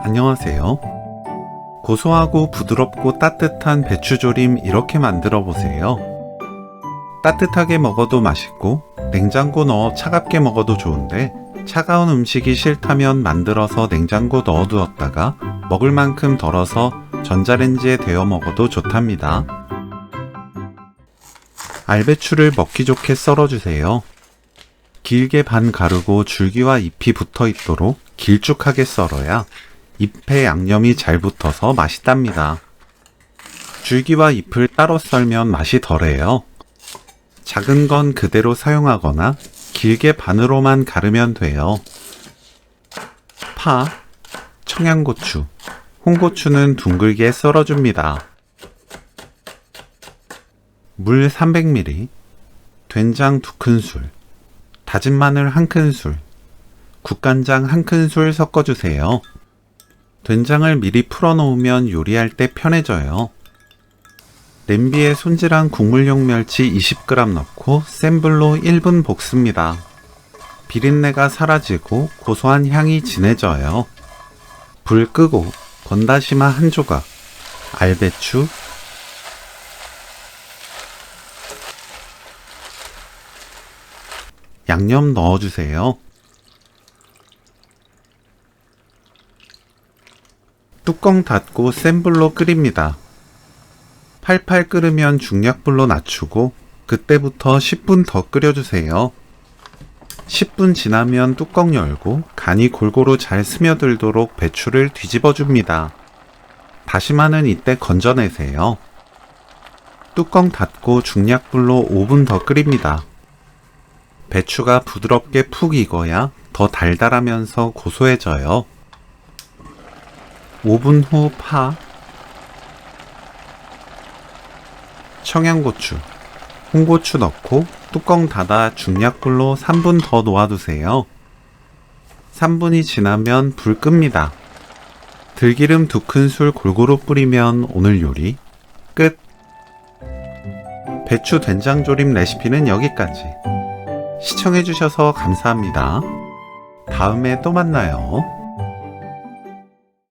안녕하세요. 고소하고 부드럽고 따뜻한 배추조림 이렇게 만들어 보세요. 따뜻하게 먹어도 맛있고 냉장고 넣어 차갑게 먹어도 좋은데 차가운 음식이 싫다면 만들어서 냉장고 넣어두었다가 먹을 만큼 덜어서 전자레인지에 데워 먹어도 좋답니다. 알배추를 먹기 좋게 썰어주세요. 길게 반 가르고 줄기와 잎이 붙어 있도록 길쭉하게 썰어야 잎에 양념이 잘 붙어서 맛있답니다. 줄기와 잎을 따로 썰면 맛이 덜해요. 작은 건 그대로 사용하거나 길게 반으로만 가르면 돼요. 파, 청양고추, 홍고추는 둥글게 썰어줍니다. 물 300ml, 된장 2큰술, 다진 마늘 1큰술, 국간장 1큰술 섞어주세요. 된장을 미리 풀어놓으면 요리할 때 편해져요. 냄비에 손질한 국물용 멸치 20g 넣고 센 불로 1분 볶습니다. 비린내가 사라지고 고소한 향이 진해져요. 불 끄고 건다시마 1조각, 알배추, 양념 넣어주세요. 뚜껑 닫고 센 불로 끓입니다. 팔팔 끓으면 중약불로 낮추고 그때부터 10분 더 끓여주세요. 10분 지나면 뚜껑 열고 간이 골고루 잘 스며들도록 배추를 뒤집어줍니다. 다시마는 이때 건져내세요. 뚜껑 닫고 중약불로 5분 더 끓입니다. 배추가 부드럽게 푹 익어야 더 달달하면서 고소해져요. 5분 후 파, 청양고추, 홍고추 넣고 뚜껑 닫아 중약불로 3분 더 놓아두세요. 3분이 지나면 불 끕니다. 들기름 2큰술 골고루 뿌리면 오늘 요리 끝! 배추 된장조림 레시피는 여기까지. 시청해주셔서 감사합니다. 다음에 또 만나요.